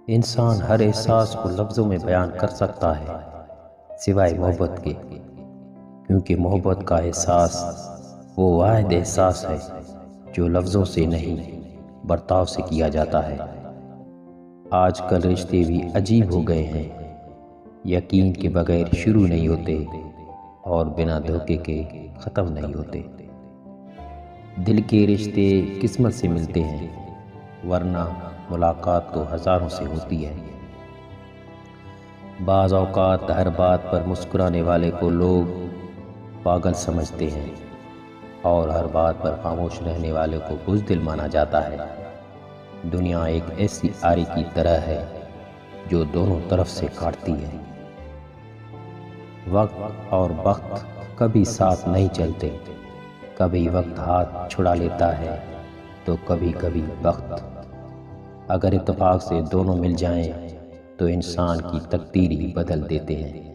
انسان ہر احساس کو لفظوں میں بیان کر سکتا ہے سوائے محبت کے، کیونکہ محبت کا احساس وہ واحد احساس ہے جو لفظوں سے نہیں برتاؤ سے کیا جاتا ہے۔ آج کل رشتے بھی عجیب ہو گئے ہیں، یقین کے بغیر شروع نہیں ہوتے اور بنا دھوکے کے ختم نہیں ہوتے۔ دل کے رشتے قسمت سے ملتے ہیں، ورنہ ملاقات تو ہزاروں سے ہوتی ہے۔ بعض اوقات ہر بات پر مسکرانے والے کو لوگ پاگل سمجھتے ہیں اور ہر بات پر خاموش رہنے والے کو بزدل مانا جاتا ہے۔ دنیا ایک ایسی آری کی طرح ہے جو دونوں طرف سے کاٹتی ہے۔ وقت اور وقت کبھی ساتھ نہیں چلتے، کبھی وقت ہاتھ چھڑا لیتا ہے تو کبھی کبھی وقت۔ اگر اتفاق سے دونوں مل جائیں تو انسان کی تقدیر ہی بدل دیتے ہیں۔